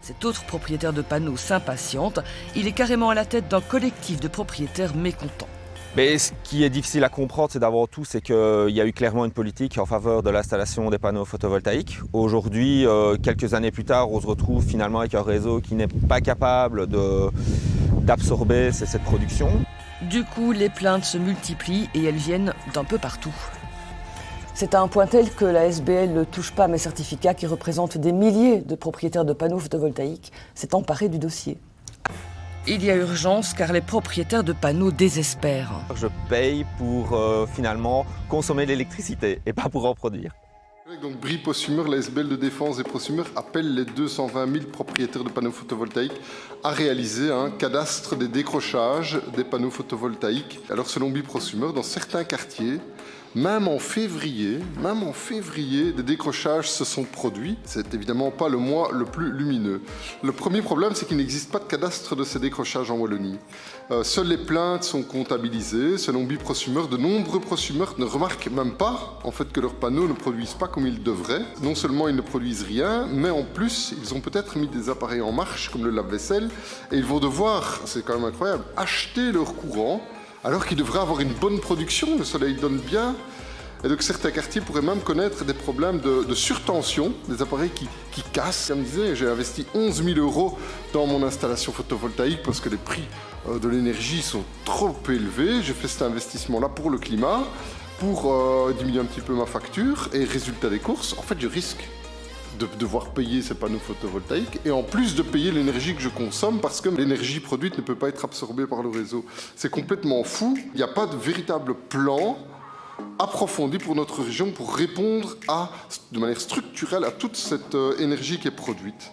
Cet autre propriétaire de panneaux s'impatiente. Il est carrément à la tête d'un collectif de propriétaires mécontents. Mais ce qui est difficile à comprendre, c'est d'abord tout, c'est qu'il y a eu clairement une politique en faveur de l'installation des panneaux photovoltaïques. Aujourd'hui, quelques années plus tard, on se retrouve finalement avec un réseau qui n'est pas capable d'absorber cette production. Du coup, les plaintes se multiplient et elles viennent d'un peu partout. C'est à un point tel que la SBL ne touche pas à mes certificats qui représentent des milliers de propriétaires de panneaux photovoltaïques s'est emparé du dossier. Il y a urgence car les propriétaires de panneaux désespèrent. Je paye pour finalement consommer l'électricité et pas pour en produire. Donc Brie-Prosumer, la SBL de défense et Prosumer appelle les 220 000 propriétaires de panneaux photovoltaïques à réaliser un cadastre des décrochages des panneaux photovoltaïques. Alors selon Brie-Prosumer, dans certains quartiers, même en février, des décrochages se sont produits. C'est évidemment pas le mois le plus lumineux. Le premier problème, c'est qu'il n'existe pas de cadastre de ces décrochages en Wallonie. Seules les plaintes sont comptabilisées. Selon Brie-Prosumer, de nombreux prosumers ne remarquent même pas en fait que leurs panneaux ne produisent pas comme ils devraient. Non seulement ils ne produisent rien, mais en plus, ils ont peut-être mis des appareils en marche, comme le lave-vaisselle, et ils vont devoir, c'est quand même incroyable, acheter leur courant alors qu'ils devraient avoir une bonne production, le soleil donne bien. Et donc certains quartiers pourraient même connaître des problèmes de surtension, des appareils qui cassent. Comme je disais, j'ai investi 11 000 € dans mon installation photovoltaïque parce que les prix de l'énergie sont trop élevés. J'ai fait cet investissement-là pour le climat, pour diminuer un petit peu ma facture. Et résultat des courses, en fait, je risque de devoir payer ces panneaux photovoltaïques et en plus de payer l'énergie que je consomme parce que l'énergie produite ne peut pas être absorbée par le réseau. C'est complètement fou. Il n'y a pas de véritable plan approfondi pour notre région pour répondre de manière structurelle à toute cette énergie qui est produite.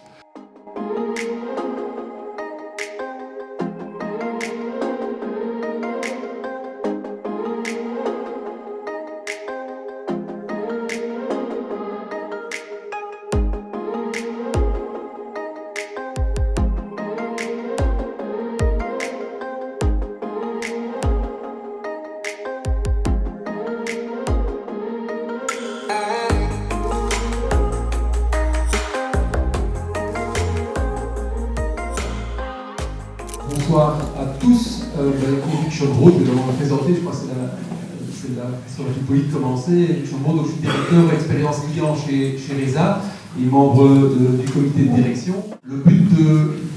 Bonsoir à tous. Luc Chambreau, je vais vous présenter, je crois que c'est la question la plus polie de commencer. Luc Chambreau, donc je suis directeur expérience client chez Resa et membre du comité de direction. Le but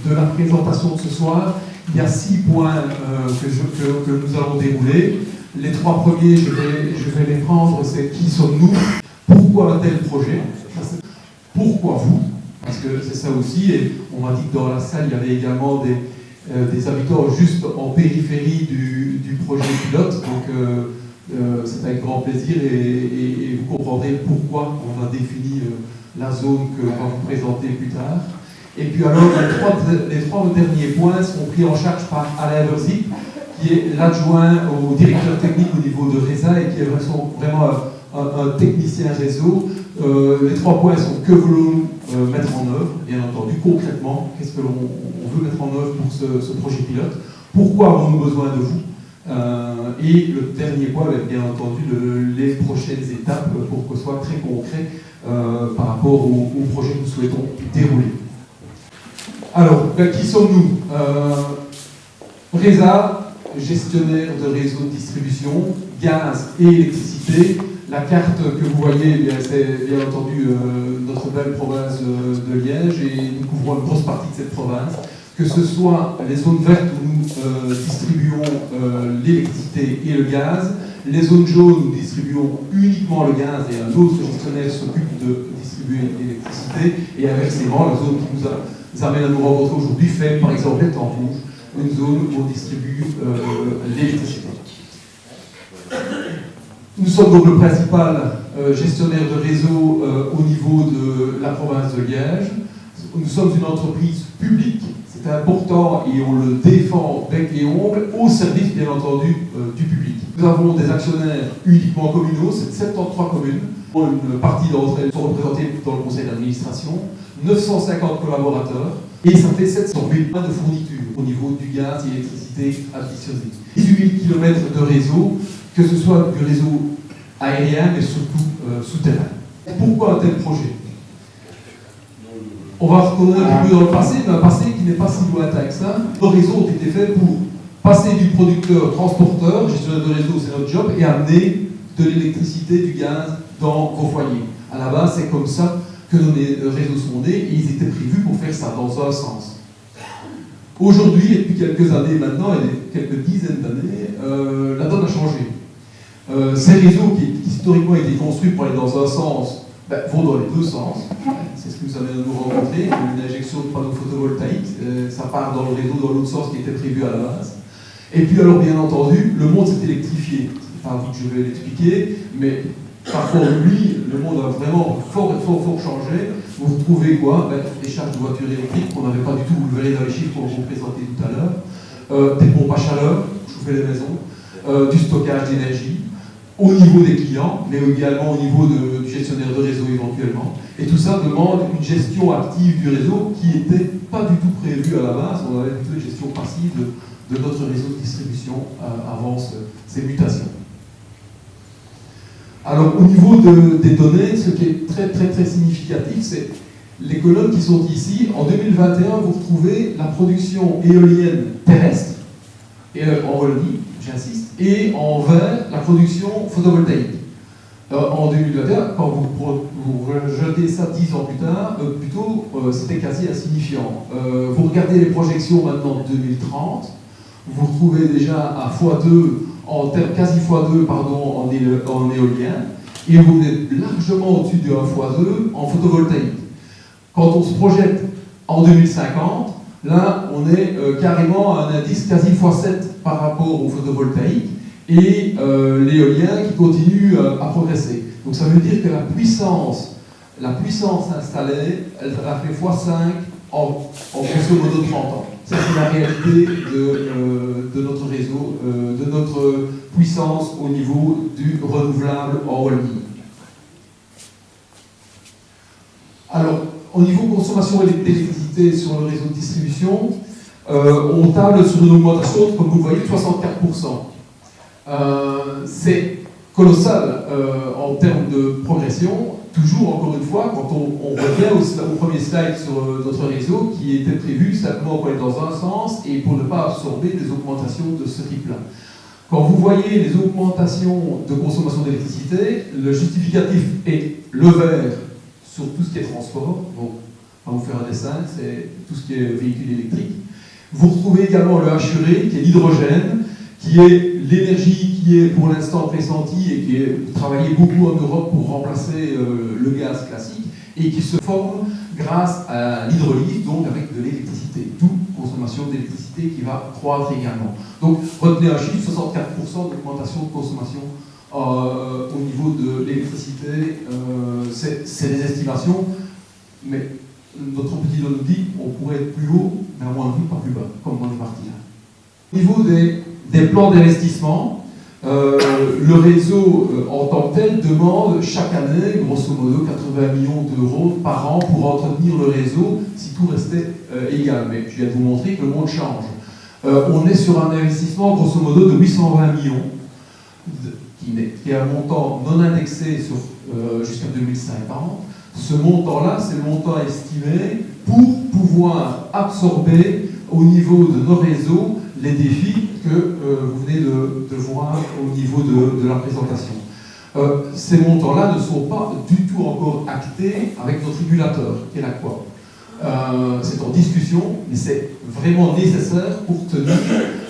de la présentation de ce soir, il y a 6 points que nous allons dérouler. Les 3 premiers, je vais les prendre, c'est qui sommes-nous, pourquoi un tel projet, pourquoi vous, parce que c'est ça aussi, et on m'a dit que dans la salle, il y avait également des habitants juste en périphérie du projet pilote, donc c'est avec grand plaisir et vous comprendrez pourquoi on a défini la zone que l'on va vous présenter plus tard. Et puis alors, les 3 derniers points seront pris en charge par Alain Verzig, qui est l'adjoint au directeur technique au niveau de Resa et qui est vraiment un technicien réseau. Les 3 points sont que voulons-nous mettre en œuvre, bien entendu, concrètement, qu'est-ce que l'on veut mettre en œuvre pour ce projet pilote, pourquoi avons-nous besoin de vous, et le dernier point, bien entendu, les prochaines étapes pour que ce soit très concret par rapport au projet que nous souhaitons dérouler. Alors, qui sommes-nous? Resa, gestionnaire de réseau de distribution, gaz et électricité. La carte que vous voyez, c'est bien entendu notre belle province de Liège et nous couvrons une grosse partie de cette province. Que ce soit les zones vertes où nous distribuons l'électricité et le gaz, les zones jaunes où nous distribuons uniquement le gaz et un autre gestionnaire s'occupe de distribuer l'électricité, et inversement, la zone qui nous amène à nous rencontrer aujourd'hui fait par exemple les temps rouges, une zone où on distribue l'électricité. Nous sommes donc le principal gestionnaire de réseau au niveau de la province de Liège. Nous sommes une entreprise publique, c'est important et on le défend bec et ongles, au service bien entendu du public. Nous avons des actionnaires uniquement communaux, c'est 73 communes. Une partie d'entre elles sont représentées dans le conseil d'administration, 950 collaborateurs et ça fait 700 000 points de fourniture au niveau du gaz et l'électricité additionnée. 18 000 km de réseau, que ce soit du réseau aérien mais surtout souterrain. Pourquoi un tel projet? On va retourner un peu plus dans le passé, mais un passé qui n'est pas si lointain que ça. Nos réseaux ont été faits pour passer du producteur transporteur, gestionnaire de réseau, c'est notre job, et amener de l'électricité, du gaz dans vos foyers. À la base, c'est comme ça que nos réseaux sont nés, et ils étaient prévus pour faire ça dans un sens. Aujourd'hui, et depuis quelques années maintenant, et quelques dizaines d'années, la donne a changé. Ces réseaux qui historiquement étaient construits pour aller dans un sens, vont dans les deux sens. C'est ce que vous allez nous rencontrer, une injection de panneaux photovoltaïques, ça part dans le réseau dans l'autre sens qui était prévu à la base. Et puis alors bien entendu, le monde s'est électrifié. C'est pas à vous que je vais l'expliquer, mais parfois lui, le monde a vraiment fort changé. Vous retrouvez quoi? Des charges de voitures électriques qu'on n'avait pas du tout, vous le verrez dans les chiffres qu'on vous présenter tout à l'heure, des pompes à chaleur, chauffer les maisons, du stockage d'énergie, au niveau des clients, mais également au niveau du gestionnaire de réseau éventuellement. Et tout ça demande une gestion active du réseau qui n'était pas du tout prévue à la base. On avait plutôt une gestion passive de notre réseau de distribution avant ces mutations. Alors au niveau des données, ce qui est très significatif, c'est les colonnes qui sont ici. En 2021, vous retrouvez la production éolienne terrestre, et en Wallonie, j'insiste, et en vert, la production photovoltaïque. En 2021, quand vous rejetez ça 10 ans plus tard, c'était quasi insignifiant. Vous regardez les projections maintenant de 2030, vous retrouvez déjà à x2, quasi x2 en éolien, et vous êtes largement au-dessus de 1 x2 en photovoltaïque. Quand on se projette en 2050, là, on est carrément à un indice quasi x7 par rapport au photovoltaïque et l'éolien qui continue à progresser. Donc ça veut dire que la puissance installée, elle a fait x5 en grosso modo 30 ans. Ça, c'est la réalité de notre réseau, de notre puissance au niveau du renouvelable en Wallonie. Alors, au niveau consommation d'électricité sur le réseau de distribution, on table sur une augmentation, comme vous le voyez, de 64%. C'est colossal en termes de progression. Toujours, encore une fois, quand on revient au premier slide sur notre réseau, qui était prévu simplement pour aller dans un sens et pour ne pas absorber des augmentations de ce type-là. Quand vous voyez les augmentations de consommation d'électricité, le justificatif est le vert sur tout ce qui est transport. Bon, on va vous faire un dessin, c'est tout ce qui est véhicule électrique. Vous retrouvez également le H-urée, qui est l'hydrogène, qui est l'énergie qui est pour l'instant pressentie et qui est travaillée beaucoup en Europe pour remplacer le gaz classique et qui se forme grâce à l'hydrolyse, donc avec de l'électricité. D'où consommation d'électricité qui va croître également. Donc retenez un chiffre, 64% d'augmentation de consommation au niveau de l'électricité. C'est des estimations, mais notre petit donne nous dit on pourrait être plus haut, mais à moins de vue, pas plus bas, comme on est parti là. Au niveau des plans d'investissement, le réseau en tant que tel demande chaque année, grosso modo, 80 millions d'euros par an pour entretenir le réseau si tout restait égal. Mais je viens de vous montrer que le monde change. On est sur un investissement, grosso modo, de 820 millions, qui est un montant non indexé jusqu'à 2050. Ce montant-là, c'est le montant estimé pour pouvoir absorber au niveau de nos réseaux les défis que vous venez de voir au niveau de la présentation. Ces montants-là ne sont pas du tout encore actés avec notre régulateur, qui est l'ACWA. C'est en discussion, mais c'est vraiment nécessaire pour tenir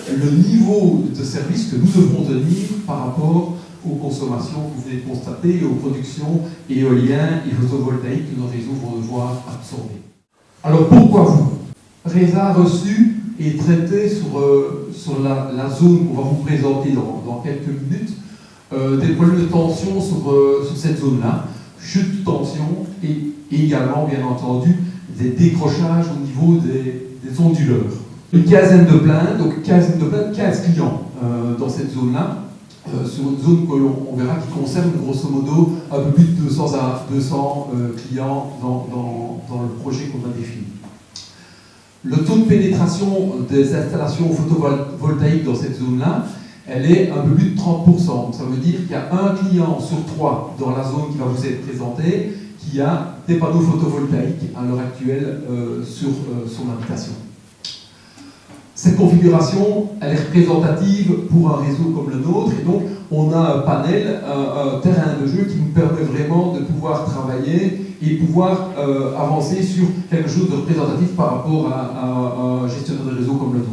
le niveau de service que nous devrons tenir par rapport aux consommations que vous venez de constater et aux productions éoliennes et photovoltaïques que nos réseaux vont devoir absorber. Alors pourquoi vous? RESA a reçu et traité sur la zone qu'on va vous présenter dans quelques minutes, des problèmes de tension sur cette zone-là, chute de tension et également, bien entendu, des décrochages au niveau des onduleurs. Une quinzaine de plaintes, donc 15 clients dans cette zone-là, sur une zone que l'on verra qui concerne grosso modo un peu plus de 200 clients dans le projet qu'on a défini. Le taux de pénétration des installations photovoltaïques dans cette zone-là, elle est un peu plus de 30%. Donc ça veut dire qu'il y a un client sur 3 dans la zone qui va vous être présenté qui a des panneaux photovoltaïques à l'heure actuelle sur son habitation. Cette configuration, elle est représentative pour un réseau comme le nôtre, et donc on a un panel, un terrain de jeu qui nous permet vraiment de pouvoir travailler et pouvoir avancer sur quelque chose de représentatif par rapport à un gestionnaire de réseau comme le nôtre.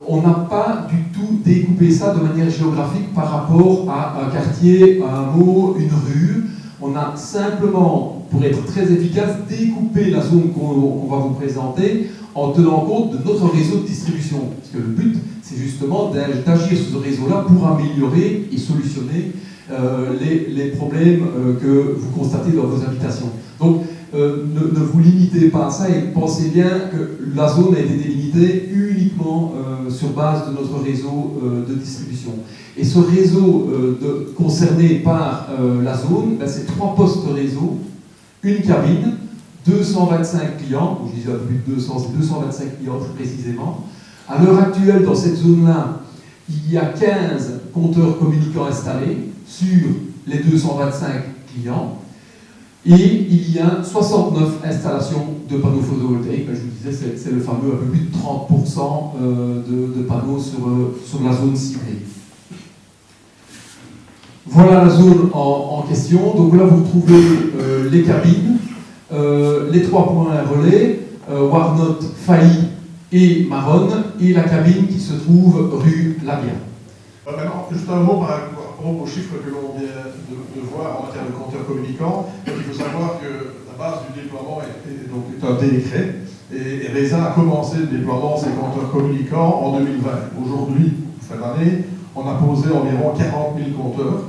On n'a pas du tout découpé ça de manière géographique par rapport à un quartier, à un hameau, une rue. On a simplement, pour être très efficace, découpé la zone qu'on va vous présenter en tenant compte de notre réseau de distribution. Parce que le but, c'est justement d'agir sur ce réseau-là pour améliorer et solutionner les problèmes que vous constatez dans vos habitations. Donc, ne vous limitez pas à ça et pensez bien que la zone a été délimitée uniquement sur base de notre réseau de distribution. Et ce réseau concerné par la zone, ben, c'est 3 postes réseau, une cabine, 225 clients, je disais un peu plus de 200, c'est 225 clients plus précisément. À l'heure actuelle, dans cette zone-là, il y a 15 compteurs communicants installés sur les 225 clients. Et il y a 69 installations de panneaux photovoltaïques. Ben, je vous disais, c'est le fameux un peu plus de 30% de panneaux sur la zone ciblée. Voilà la zone en question. Donc là, vous retrouvez les cabines, les 3 points relais, Warnotte, Failly et Maronne, et la cabine qui se trouve rue Labia. Maintenant, juste un mot par rapport aux chiffres que l'on vient de voir en matière de compteurs communicants. Donc, il faut savoir que la base du déploiement est un décret, et RESA a commencé le déploiement de ces compteurs communicants en 2020. Aujourd'hui, fin d'année, on a posé environ 40 000 compteurs.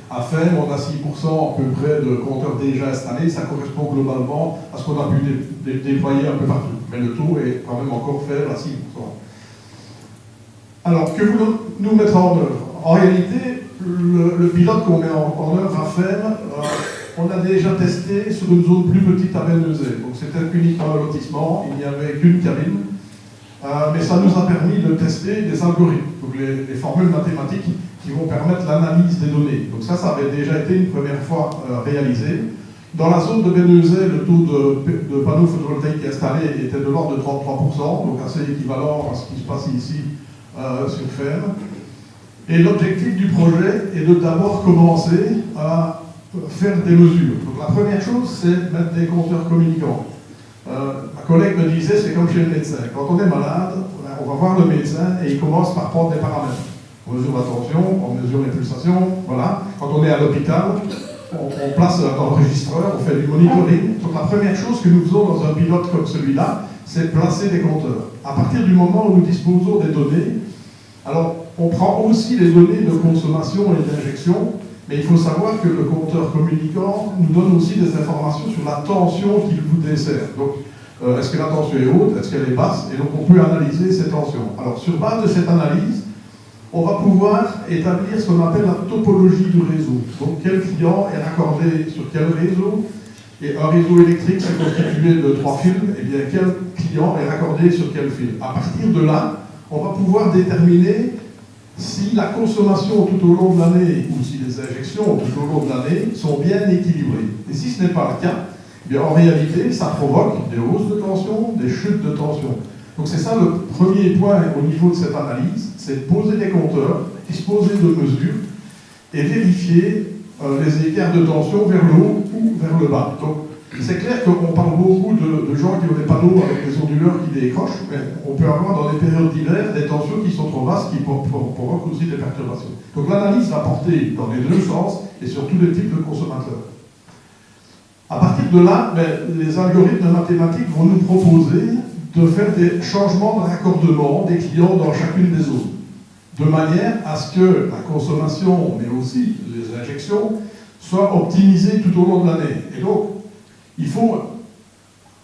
À FEM, on a 6% à peu près de compteurs déjà installés. Ça correspond globalement à ce qu'on a pu déployer un peu partout. Mais le taux est quand même encore faible à 6%. Alors, que voulons nous mettre en œuvre? En réalité, le pilote qu'on met en œuvre à FEM, on a déjà testé sur une zone plus petite à Bénezet. Donc c'était uniquement un lotissement, il n'y avait qu'une cabine. Mais ça nous a permis de tester des algorithmes, donc les formules mathématiques qui vont permettre l'analyse des données. Donc ça avait déjà été une première fois réalisé. Dans la zone de Bénezet, le taux de panneaux photovoltaïques installés était de l'ordre de 33%, donc assez équivalent à ce qui se passe ici sur FEM. Et l'objectif du projet est de d'abord commencer à faire des mesures. Donc la première chose, c'est mettre des compteurs communicants. Ma collègue me disait, c'est comme chez le médecin. Quand on est malade, on va voir le médecin et il commence par prendre des paramètres. On mesure la tension, on mesure les pulsations, voilà. Quand on est à l'hôpital, on place un enregistreur, on fait du monitoring. Donc la première chose que nous faisons dans un pilote comme celui-là, c'est placer des compteurs. À partir du moment où nous disposons des données, alors on prend aussi les données de consommation et d'injection, mais il faut savoir que le compteur communicant nous donne aussi des informations sur la tension qu'il vous dessert. Donc, est-ce que la tension est haute, est-ce qu'elle est basse? Et donc on peut analyser ces tensions. Alors sur base de cette analyse, on va pouvoir établir ce qu'on appelle la topologie du réseau. Donc quel client est raccordé sur quel réseau? Et un réseau électrique, c'est constitué de 3 fils, et bien quel client est raccordé sur quel fil? À partir de là, on va pouvoir déterminer si la consommation tout au long de l'année ou si les injections tout au long de l'année sont bien équilibrées. Et si ce n'est pas le cas, eh bien en réalité, ça provoque des hausses de tension, des chutes de tension. Donc c'est ça le premier point au niveau de cette analyse, c'est de poser des compteurs, disposer de mesures et vérifier les écarts de tension vers le haut ou vers le bas. Donc c'est clair qu'on parle beaucoup de gens qui ont des panneaux avec des onduleurs qui décrochent, mais on peut avoir dans les périodes d'hiver des tensions qui sont trop basses qui provoquent aussi des perturbations. Donc l'analyse va porter dans les deux sens et sur tous les types de consommateurs. À partir de là, les algorithmes mathématiques vont nous proposer de faire des changements de raccordement des clients dans chacune des zones, de manière à ce que la consommation, mais aussi les injections, soient optimisées tout au long de l'année. Et donc, il faut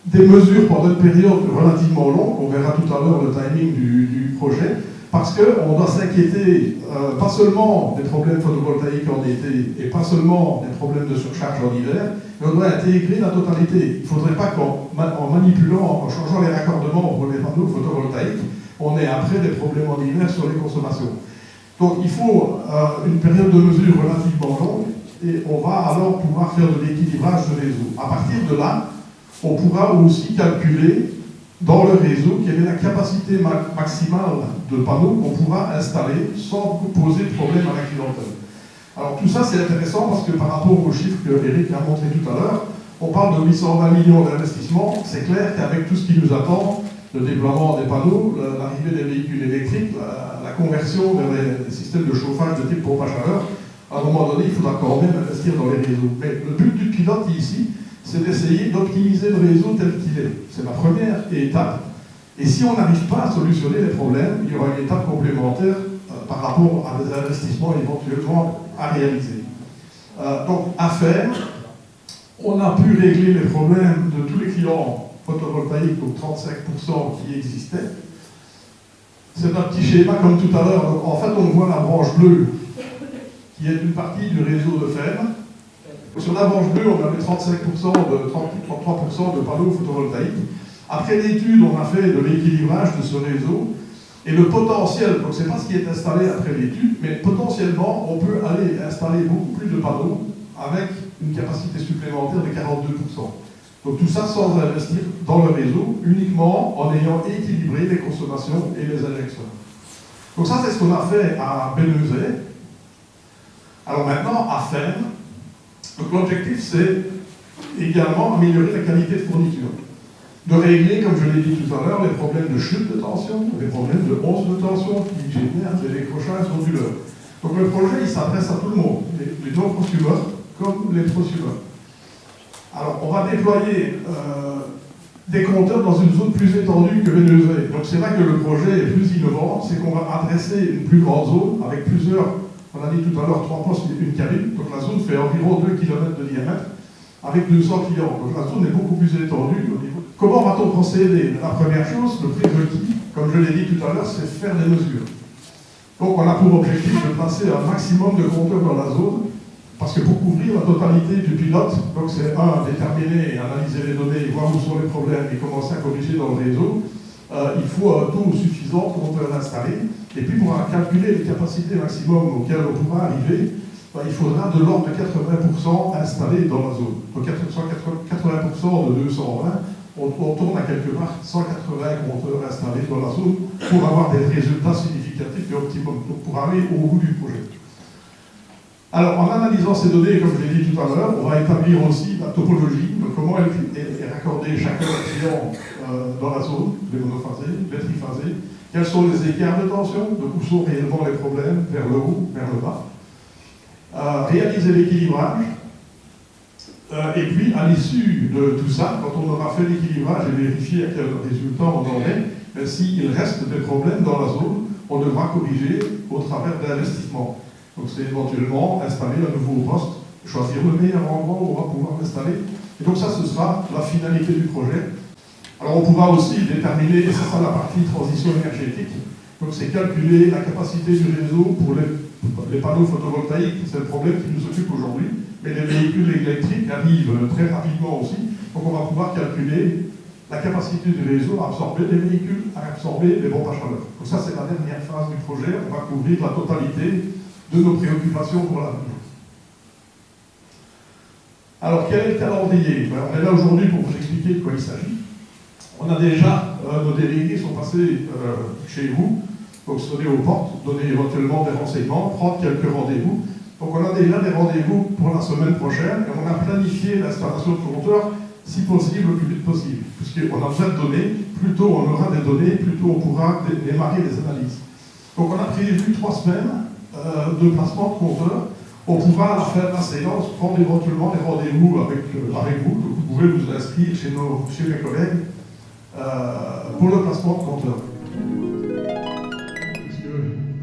des mesures pendant une période relativement longue, on verra tout à l'heure le timing du projet, parce qu'on doit s'inquiéter pas seulement des problèmes photovoltaïques en été et pas seulement des problèmes de surcharge en hiver, mais on doit intégrer la totalité. Il ne faudrait pas qu'en manipulant, en changeant les raccordements pour les panneaux photovoltaïques, on ait après des problèmes en hiver sur les consommations. Donc il faut une période de mesure relativement longue et on va alors pouvoir faire de l'équilibrage de réseau. À partir de là, on pourra aussi calculer dans le réseau quelle est la capacité maximale de panneaux qu'on pourra installer sans poser de problème à la clientèle. Alors tout ça c'est intéressant parce que par rapport aux chiffres que Eric a montré tout à l'heure, on parle de 820 millions d'investissements. C'est clair qu'avec tout ce qui nous attend, le déploiement des panneaux, l'arrivée des véhicules électriques, la conversion vers les systèmes de chauffage de type pompe à chaleur, à un moment donné, il faudra quand même investir dans les réseaux. Mais le but du pilote ici, c'est d'essayer d'optimiser le réseau tel qu'il est. C'est la première étape. Et si on n'arrive pas à solutionner les problèmes, il y aura une étape complémentaire par rapport à des investissements éventuellement à réaliser. Donc, à faire, on a pu régler les problèmes de tous les clients photovoltaïques, donc 35% qui existaient. C'est un petit schéma comme tout à l'heure. Donc, en fait, on voit la branche bleue, qui est une partie du réseau de ferme. Sur la branche bleue, on avait 35% de 33% de panneaux photovoltaïques. Après l'étude, on a fait de l'équilibrage de ce réseau. Et le potentiel, donc c'est pas ce qui est installé après l'étude, mais potentiellement, on peut aller installer beaucoup plus de panneaux avec une capacité supplémentaire de 42%. Donc tout ça sans investir dans le réseau, uniquement en ayant équilibré les consommations et les injections. Donc ça, c'est ce qu'on a fait à Bénezet. Alors maintenant, à Ferme, donc l'objectif, c'est également améliorer la qualité de fourniture. De régler, comme je l'ai dit tout à l'heure, les problèmes de chute de tension, les problèmes de hausse de tension qui génèrent des décrochages onduleurs. Donc le projet, il s'adresse à tout le monde, les non-prosumeurs comme les prosumeurs. Alors, on va déployer des compteurs dans une zone plus étendue que Bénezet. Donc c'est là que le projet est plus innovant, c'est qu'on va adresser une plus grande zone avec plusieurs, on a dit tout à l'heure, 3 postes et une cabine. Donc la zone fait environ 2 km de diamètre avec 200 clients. Donc la zone est beaucoup plus étendue au niveau. Comment va-t-on procéder? La première chose, le prérequis, comme je l'ai dit tout à l'heure, c'est faire des mesures. Donc on a pour objectif de placer un maximum de compteurs dans la zone, parce que pour couvrir la totalité du pilote, donc c'est déterminer et analyser les données, voir où sont les problèmes et commencer à corriger dans le réseau, il faut un taux suffisant de compteurs installés. Et puis pour calculer les capacités maximum auxquelles on pourra arriver, il faudra de l'ordre de 80% installés dans la zone. Donc 80% de 220, on tourne à quelque part 180 compteurs installés dans la zone pour avoir des résultats significatifs et optimums, donc pour aller au bout du projet. Alors, en analysant ces données, comme je l'ai dit tout à l'heure, on va établir aussi la topologie, donc comment est raccordé chacun des clients dans la zone, les monophasés, les triphasés, quels sont les écarts de tension, donc où sont réellement les problèmes, vers le haut, vers le bas. Réaliser l'équilibrage, et puis à l'issue de tout ça, quand on aura fait l'équilibrage et vérifié à quel résultat on en est, s'il reste des problèmes dans la zone, on devra corriger au travers d'investissements. Donc c'est éventuellement installer un nouveau poste, choisir le meilleur endroit où on va pouvoir l'installer. Et donc ça, ce sera la finalité du projet. Alors on pourra aussi déterminer, et ça sera la partie transition énergétique, donc c'est calculer la capacité du réseau pour les panneaux photovoltaïques, c'est le problème qui nous occupe aujourd'hui, mais les véhicules électriques arrivent très rapidement aussi, donc on va pouvoir calculer la capacité du réseau à absorber les véhicules, à absorber les pompes à chaleur. Donc ça, c'est la dernière phase du projet, on va couvrir la totalité de nos préoccupations pour l'avenir. Alors, quel est le calendrier? On est là aujourd'hui pour vous expliquer de quoi il s'agit. On a déjà, nos délégués sont passés chez vous, donc sonner aux portes, donner éventuellement des renseignements, prendre quelques rendez-vous. Donc on a déjà des rendez-vous pour la semaine prochaine et on a planifié l'installation de compteurs, si possible, le plus vite possible. Puisqu'on a besoin de données, plus tôt on aura des données, plus tôt on pourra démarrer les analyses. Donc on a prévu 3 semaines de placement de compteurs. On pourra à la fin de la séance prendre éventuellement des rendez-vous avec vous. Donc vous pouvez vous inscrire chez mes collègues pour le placement de compteurs.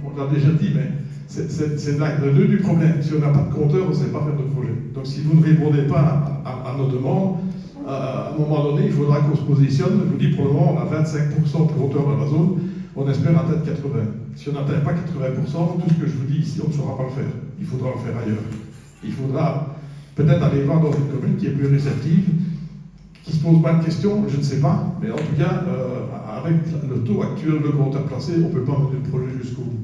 On l'a déjà dit, mais c'est le nœud du problème. Si on n'a pas de compteur, on ne sait pas faire de projet. Donc si vous ne répondez pas à nos demandes, à un moment donné, il faudra qu'on se positionne. Je vous dis, pour le moment, on a 25% de compteurs dans la zone. On espère atteindre 80%. Si on n'atteint pas 80%, tout ce que je vous dis ici, on ne saura pas le faire. Il faudra le faire ailleurs. Il faudra peut-être aller voir dans une commune qui est plus réceptive, qui ne se pose pas de questions, je ne sais pas, mais en tout cas, avec le taux actuel de compteurs placés, on ne peut pas mener le projet jusqu'au bout.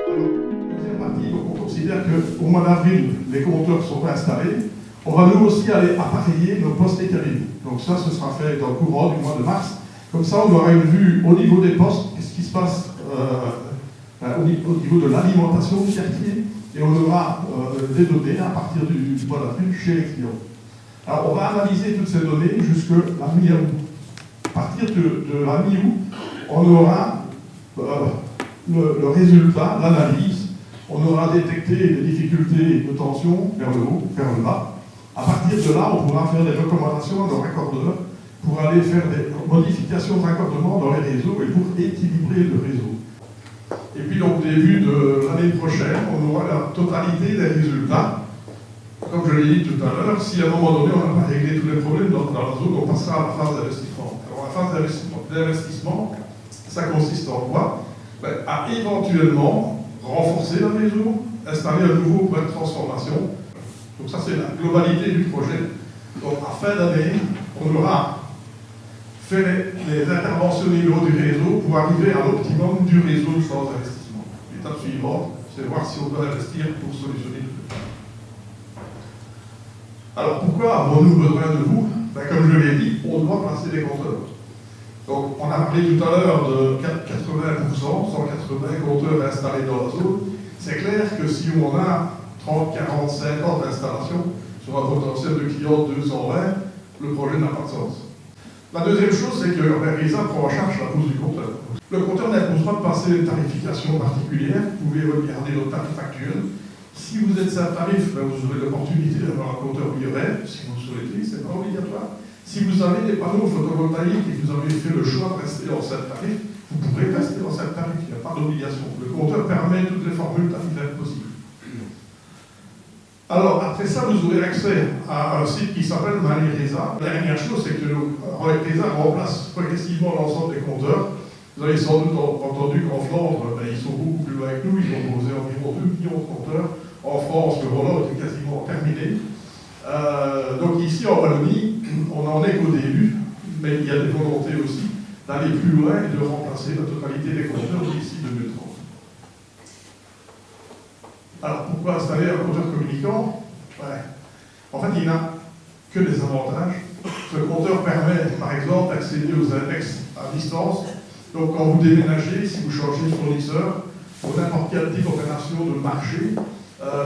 Alors, deuxième partie, on considère considère qu'au mois d'avril, les compteurs sont installés. On va nous aussi aller appareiller nos postes éthériques. Donc ça, ce sera fait dans le courant du mois de mars. Comme ça, on aura une vue au niveau des postes, qu'est-ce qui se passe au niveau de l'alimentation du quartier, et on aura des données à partir du mois d'avril chez les clients. Alors, on va analyser toutes ces données jusqu'à la mi-août. À partir de la mi-août, on aura le résultat, l'analyse. On aura détecté des difficultés de tension vers le haut, vers le bas. À partir de là, on pourra faire des recommandations à nos raccordeurs pour aller faire des modifications de raccordement dans les réseaux et pour équilibrer le réseau. Et puis, au début de l'année prochaine, on aura la totalité des résultats. Comme je l'ai dit tout à l'heure, si à un moment donné, on n'a pas réglé tous les problèmes dans la zone, on passera à la phase d'investissement. Alors, la phase d'investissement, ça consiste en quoi? À éventuellement renforcer le réseau, installer un nouveau point de transformation. Donc ça, c'est la globalité du projet. Donc, à fin d'année, on aura fait les interventions au niveau du réseau pour arriver à l'optimum du réseau sans investissement. L'étape suivante, c'est voir si on doit investir pour solutionner tout le problème. Alors, pourquoi avons-nous besoin de vous? Comme je l'ai dit, on doit placer des compteurs. Donc, on a parlé tout à l'heure de 80%, 180 compteurs installés dans la zone. C'est clair que si on a 30, 40, 50 installations sur un potentiel de clients de 220, le projet n'a pas de sens. La deuxième chose, c'est que RISA prend en charge la pose du compteur. Le compteur n'impose pas de passer une tarification particulière. Vous pouvez regarder notre tarif actuel. Si vous êtes sans tarif, vous aurez l'opportunité d'avoir un compteur IRM, si vous le souhaitez, ce n'est pas obligatoire. Si vous avez des panneaux photovoltaïques et que vous avez fait le choix de rester en cette tarif, vous pourrez rester en cette tarif, il n'y a pas d'obligation. Le compteur permet toutes les formules tarifaires possibles. Alors, après ça, vous aurez accès à un site qui s'appelle MyRISA. La dernière chose, c'est que RISA remplace progressivement l'ensemble des compteurs. Vous avez sans doute entendu qu'en Flandre, ils sont beaucoup plus loin que nous, ils ont posé environ 2 millions de compteurs. En France, le rollout est quasiment terminé. Donc ici, en Wallonie, on n'en est qu'au début, mais il y a des volontés aussi d'aller plus loin et de remplacer la totalité des compteurs d'ici 2030. Alors, pourquoi installer un compteur communicant? En fait, il n'a que des avantages. Ce compteur permet, par exemple, d'accéder aux index à distance. Donc, quand vous déménagez, si vous changez de fournisseur, pour n'importe quelle type d'opération de marché,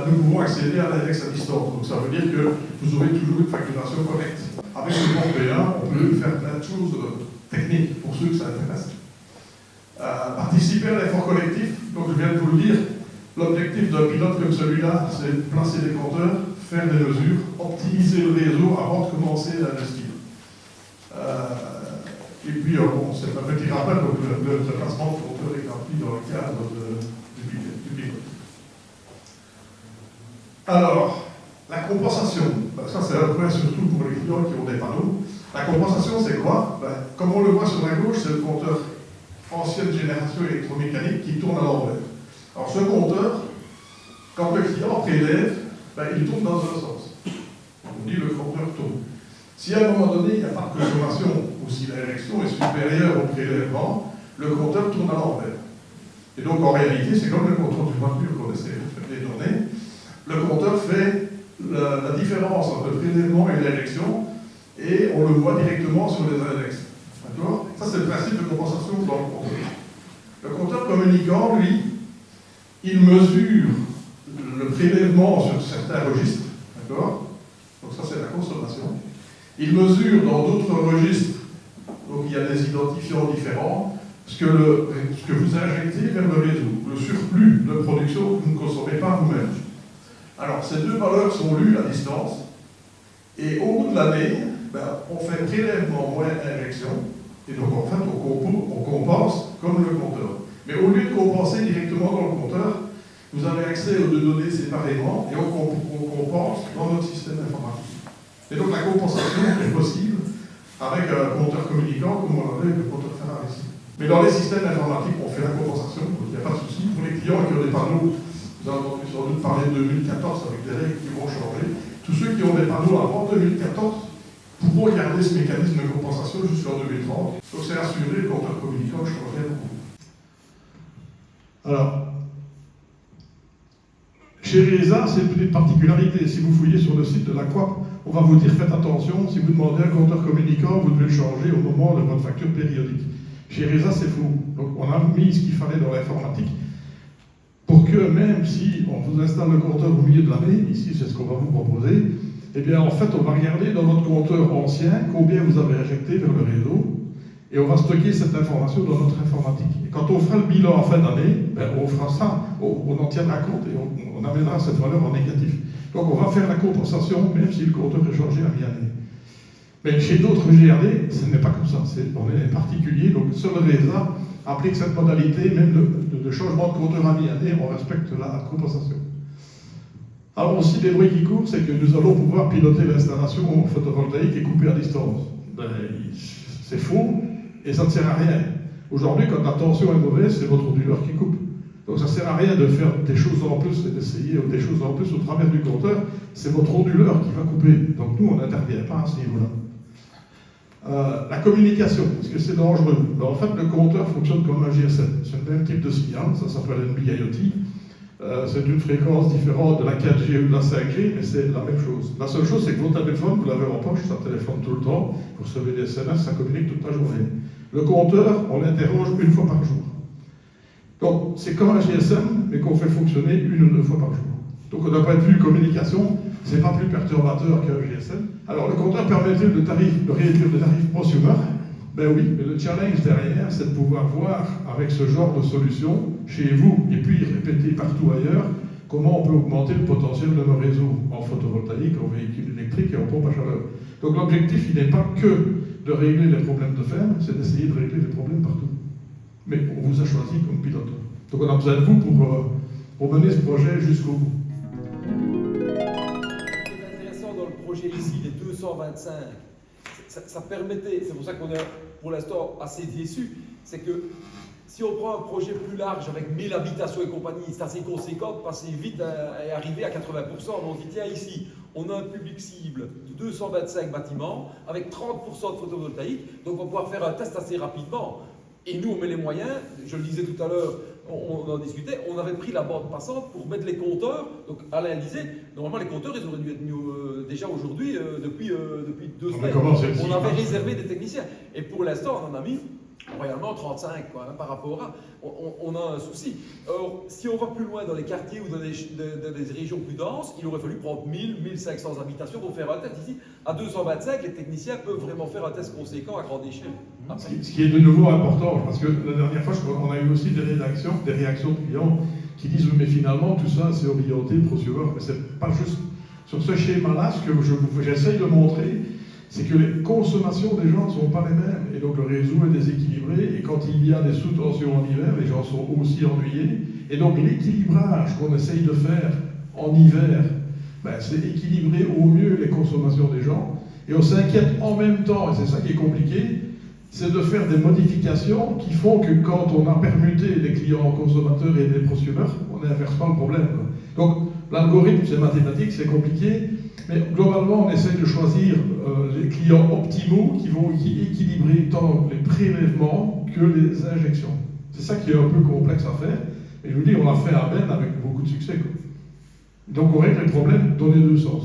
nous pouvons accéder à l'index à distance. Donc, ça veut dire que vous aurez toujours une facturation correcte. Avec le compte P1, on peut faire plein de choses techniques pour ceux que ça intéresse. Participer à l'effort collectif, donc je viens de vous le dire. L'objectif d'un pilote comme celui-là, c'est de placer des compteurs, faire des mesures, optimiser le réseau avant de commencer à investir. Et puis, bon, c'est un petit rappel, donc le placement de compteurs est rempli dans le cadre du pilote. Alors, la compensation, ça c'est un point surtout pour les clients qui ont des panneaux. La compensation, c'est quoi? Comme on le voit sur la gauche, c'est le compteur ancienne génération électromécanique qui tourne à l'envers. Alors ce compteur, quand le client prélève, il tourne dans un sens. On dit le compteur tourne. Si à un moment donné, il n'y a pas de consommation, ou si l'érection est supérieure au prélèvement, le compteur tourne à l'envers. Et donc en réalité, c'est comme le compteur du voiture qu'on essaie de faire détourner. Le compteur fait la différence entre le prélèvement et l'érection, et on le voit directement sur les index. D'accord? Ça, c'est le principe de compensation dans le compteur. Le compteur communicant, lui, il mesure le prélèvement sur certains registres, d'accord? Donc ça, c'est la consommation. Il mesure dans d'autres registres, donc il y a des identifiants différents, ce que vous injectez vers le réseau, le surplus de production que vous ne consommez pas vous-même. Alors, ces deux valeurs sont lues à distance, et au bout de l'année, on fait prélèvement moins injection, et donc en fait, on compense comme le compteur. Mais au lieu de compenser directement dans le compteur, vous avez accès aux deux données séparément et on compense dans notre système informatique. Et donc la compensation est possible avec un compteur communicant comme on avait avec le compteur Ferrari ici. Mais dans les systèmes informatiques, on fait la compensation, donc il n'y a pas de souci. Pour les clients qui ont des panneaux, vous avez entendu sans doute parler de 2014 avec des règles qui vont changer. Tous ceux qui ont des panneaux avant 2014 pourront garder ce mécanisme de compensation jusqu'en 2030. Donc c'est assuré, le compteur communicant ne changerait beaucoup. Alors, Chez RESA, c'est une petite particularité. Si vous fouillez sur le site de la Coop, on va vous dire faites attention, si vous demandez un compteur communicant, vous devez le changer au moment de votre facture périodique. Chez RESA, c'est faux. Donc on a mis ce qu'il fallait dans l'informatique pour que même si on vous installe le compteur au milieu de l'année, ici c'est ce qu'on va vous proposer, eh bien en fait on va regarder dans votre compteur ancien combien vous avez injecté vers le réseau et on va stocker cette information dans notre informatique. Et quand on fera le bilan en fin d'année, ben, on fera ça, on en tiendra compte et on amènera cette valeur en négatif. Donc on va faire la compensation même si le compteur est changé à mi-année. Mais chez d'autres GRD, ce n'est pas comme ça. On est particulier, donc seul RESA applique cette modalité, même de changement de compteur à mi-année, on respecte la compensation. Alors aussi, des bruits qui courent, c'est que nous allons pouvoir piloter l'installation photovoltaïque et couper à distance. Ben, c'est faux, et ça ne sert à rien. Aujourd'hui, quand la tension est mauvaise, c'est votre onduleur qui coupe. Donc ça ne sert à rien de faire des choses en plus et d'essayer des choses en plus au travers du compteur, c'est votre onduleur qui va couper. Donc nous, on n'intervient pas à ce niveau-là. La communication, parce que c'est dangereux. Ben, en fait, le compteur fonctionne comme un GSM. C'est le même type de signal, ça s'appelle NB-IoT. C'est une fréquence différente de la 4G ou de la 5G, mais c'est la même chose. La seule chose, c'est que votre téléphone, vous l'avez en poche, ça téléphone tout le temps, vous recevez des SMS, ça communique toute la journée. Le compteur, on l'interroge une fois par jour. Donc, c'est comme un GSM, mais qu'on fait fonctionner 1 ou 2 fois par jour. Donc, d'un point de vue communication, c'est pas plus perturbateur qu'un GSM. Alors, le compteur permettait de réduire le tarif prosumer. Ben oui, mais le challenge derrière, c'est de pouvoir voir avec ce genre de solution, chez vous, et puis répéter partout ailleurs, comment on peut augmenter le potentiel de nos réseaux en photovoltaïque, en véhicules électriques et en pompe à chaleur. Donc l'objectif, il n'est pas que de régler les problèmes de ferme, c'est d'essayer de régler les problèmes partout. Mais on vous a choisi comme pilote. Donc on a besoin de vous pour mener ce projet jusqu'au bout. Ce qui est intéressant dans le projet ici, les 225, ça permettait, c'est pour ça qu'on est pour l'instant assez déçus, c'est que si on prend un projet plus large avec 1000 habitations et compagnie, c'est assez conséquent de passer vite et arriver à 80%. On dit tiens ici, on a un public cible de 225 bâtiments avec 30% de photovoltaïque, donc on va pouvoir faire un test assez rapidement. Et nous, on met les moyens, je le disais tout à l'heure, on en discutait, on avait pris la bande passante pour mettre les compteurs. Donc Alain disait, normalement les compteurs, ils auraient dû être mis déjà aujourd'hui, depuis 2 semaines. On avait réservé des techniciens. Et pour l'instant, on en a mis royalement 35 quoi, hein, par rapport à... On a un souci. Or, si on va plus loin dans les quartiers ou dans des régions plus denses, il aurait fallu prendre 1500 habitations pour faire un test. Ici, à 225, les techniciens peuvent vraiment faire un test conséquent à grande échelle. Ce qui est de nouveau important, parce que la dernière fois, on a eu aussi des réactions de clients qui disent oui, mais finalement, tout ça, c'est orienté prosumer. Mais c'est pas juste. Sur ce schéma-là, ce que j'essaye de montrer, c'est que les consommations des gens ne sont pas les mêmes, et donc le réseau est déséquilibré, et quand il y a des sous-tensions en hiver, les gens sont aussi ennuyés, et donc l'équilibrage qu'on essaye de faire en hiver, ben, c'est équilibrer au mieux les consommations des gens, et on s'inquiète en même temps, et c'est ça qui est compliqué, c'est de faire des modifications qui font que quand on a permuté les clients consommateurs et les prosumers, on n'inverse pas le problème. Donc l'algorithme, c'est mathématique, c'est compliqué, mais globalement, on essaie de choisir les clients optimaux qui vont équilibrer tant les prélèvements que les injections. C'est ça qui est un peu complexe à faire. Et je vous dis, on l'a fait à Ben avec beaucoup de succès. Quoi. Donc on règle les problèmes dans les deux sens.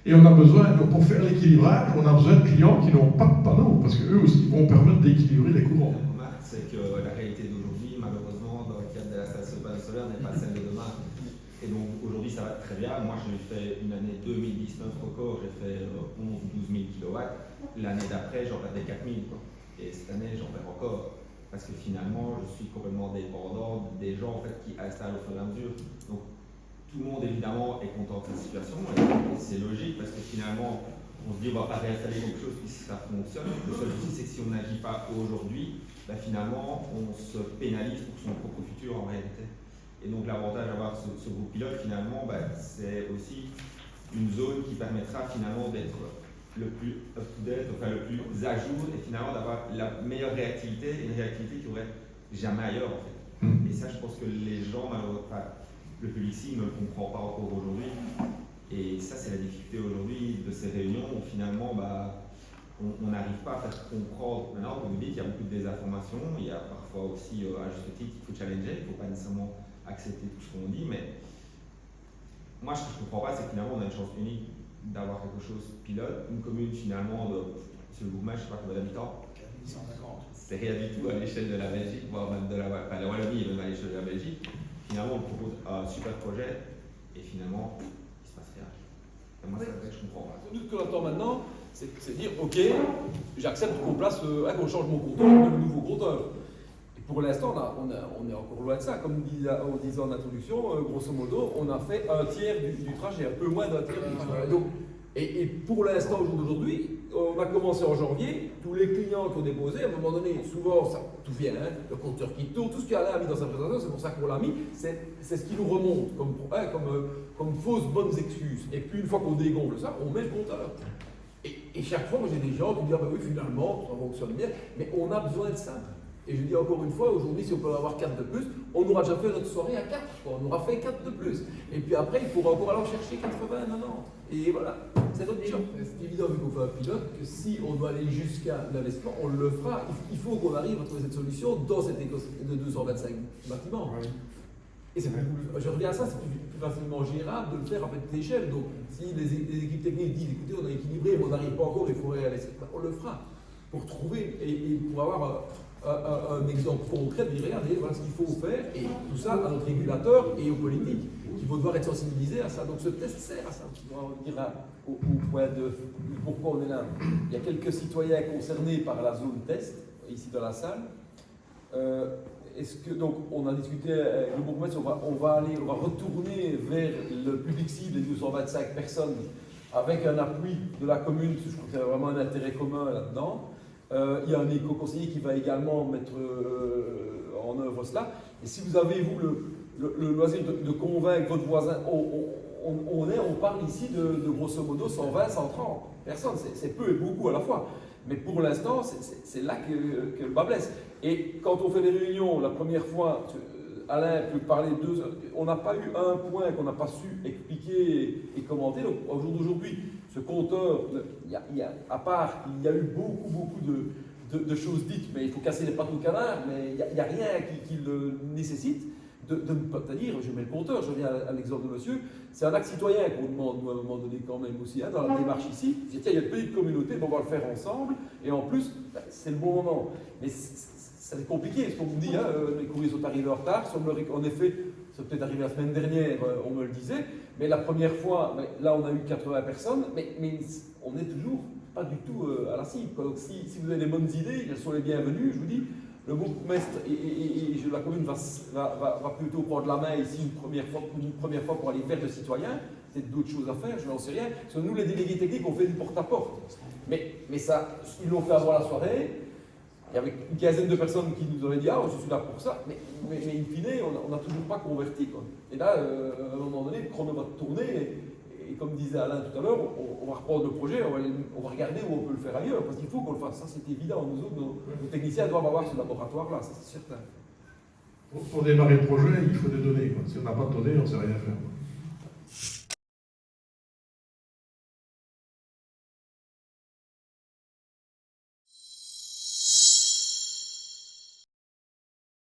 Et on a besoin, pour faire l'équilibrage, on a besoin de clients qui n'ont pas de panneaux, parce qu'eux aussi vont permettre d'équilibrer les courants. La remarque, c'est que la réalité d'aujourd'hui, malheureusement, dans le cadre de l'installation de panneaux solaires, n'est pas celle de demain. Et donc aujourd'hui ça va très bien. Moi j'ai fait une année 2019 record, j'ai fait 11-12 000 kW. L'année d'après j'en perdais 4 000 quoi. Et cette année j'en perds encore. Parce que finalement je suis complètement dépendant des gens en fait, qui installent au fur et à mesure. Donc tout le monde évidemment est content de cette situation et c'est logique parce que finalement on se dit on va pas réinstaller quelque chose si ça fonctionne. Le seul souci c'est que si on n'agit pas aujourd'hui, ben, finalement on se pénalise pour son propre futur en réalité. Et donc l'avantage d'avoir ce groupe pilote, finalement, bah, c'est aussi une zone qui permettra finalement d'être le plus up-to-date, enfin le plus à jour, et finalement d'avoir la meilleure réactivité, une réactivité qu'il n'y aurait jamais ailleurs en fait. Et ça, je pense que les gens, malheureusement, le public ici ne le comprend pas encore aujourd'hui. Et ça, c'est la difficulté aujourd'hui de ces réunions où finalement, bah, on n'arrive pas à faire comprendre. Maintenant, comme vous dites, il y a beaucoup de désinformation, il y a parfois aussi, à juste titre, il faut challenger, il ne faut pas nécessairement accepter tout ce qu'on dit, mais moi, ce que je ne comprends pas, c'est que finalement, on a une chance unique d'avoir quelque chose pilote. Une commune, finalement, sur le Bourgmestre, je ne sais pas combien d'habitants. 150. C'est rien du tout à l'échelle de la Belgique, voire même de la Wallonie et même à l'échelle de la Belgique. Finalement, on propose un super projet et finalement, il ne se passe rien. Et moi, c'est vrai que je ne comprends pas. Nous, ce qu'on attend maintenant, c'est dire, ok, j'accepte qu'on change mon compteur, on met le nouveau compteur. Et pour l'instant, on est encore loin de ça. Comme on disait en introduction, grosso modo, on a fait un tiers du trajet, un peu moins d'un tiers du trajet. Donc, et pour l'instant, au jour d'aujourd'hui, on a commencé en janvier, tous les clients qui ont déposé, à un moment donné, souvent, ça, tout vient, hein, le compteur qui tourne, tout ce qu'Alain a mis dans sa présentation, c'est pour ça qu'on l'a mis, c'est ce qui nous remonte comme fausses bonnes excuses. Et puis une fois qu'on dégonfle ça, on met le compteur. Et chaque fois, moi j'ai des gens qui me disent, ah ben oui, finalement, ça fonctionne bien, mais on a besoin de ça. Et je dis encore une fois, aujourd'hui, si on peut en avoir 4 de plus, on aura déjà fait notre soirée à 4, quoi. On aura fait 4 de plus. Et puis après, il faudra encore aller chercher 80, 90. Et voilà, c'est notre job. C'est évident, vu qu'on fait un pilote, que si on doit aller jusqu'à l'investissement, on le fera. Il faut qu'on arrive à trouver cette solution dans cette écosystème de 225 bâtiments. Oui. Et c'est je reviens à ça, c'est plus facilement gérable de le faire à petite échelle. Donc, si les équipes techniques disent, écoutez, on a équilibré, mais on n'arrive pas encore, il faudrait aller, on le fera. Pour trouver et pour avoir un exemple concret de dire, regardez, voilà ce qu'il faut faire, et tout ça à notre régulateur et aux politiques, qui vont devoir être sensibilisés à ça. Donc ce test sert à ça. On va revenir au point de pourquoi on est là. Il y a quelques citoyens concernés par la zone test, ici dans la salle. Est-ce que, donc, on a discuté avec le bourgmestre, on va retourner vers le public cible, les 225 personnes, avec un appui de la commune, je crois qu'il y a vraiment un intérêt commun là-dedans. Il y a un éco-conseiller qui va également mettre en œuvre cela. Et si vous avez, vous, le loisir de convaincre votre voisin, on parle ici de grosso modo 120, 130 personnes. C'est peu et beaucoup à la fois. Mais pour l'instant, c'est là que le bas blesse. Et quand on fait des réunions, la première fois, Alain peut parler 2 heures, on n'a pas eu un point qu'on n'a pas su expliquer et commenter. Donc, au jour d'aujourd'hui, ce compteur, à part qu'il y a eu beaucoup de choses dites, mais il faut casser les pattes au canard, mais il n'y a rien qui le nécessite de ne pas dire, je mets le compteur, je reviens à l'exemple de monsieur, c'est un acte citoyen qu'on demande, nous, à un moment donné, quand même aussi, hein, dans la démarche ici. Tiens, il y a une petite communauté, on va le faire ensemble, et en plus, c'est le bon moment. Mais c'est compliqué, ce qu'on vous dit, hein, les courriers sont arrivés en retard, en effet, c'est peut-être arrivé la semaine dernière, on me le disait, mais la première fois, là on a eu 80 personnes, mais on n'est toujours pas du tout à la cible. Quoi. Donc si vous avez des bonnes idées, elles sont les bienvenues, je vous dis, le bourgmestre et la commune va plutôt prendre la main ici une première fois pour aller vers le citoyen, peut-être d'autres choses à faire, je n'en sais rien, parce que nous les délégués techniques on fait du porte-à-porte, mais ça, ils l'ont fait avant la soirée. Il y avait une quinzaine de personnes qui nous avaient dit « Ah, je suis là pour ça », mais in fine, on n'a toujours pas converti. Quoi. Et là, à un moment donné, le chrono va tourner, et comme disait Alain tout à l'heure, on va reprendre le projet, on va regarder où on peut le faire ailleurs, parce qu'il faut qu'on le fasse. Ça, c'est évident. Nous autres, nos techniciens doivent avoir ce laboratoire-là, ça c'est certain. Pour démarrer le projet, il faut des données. Quoi. Si on n'a pas de données, on ne sait rien faire.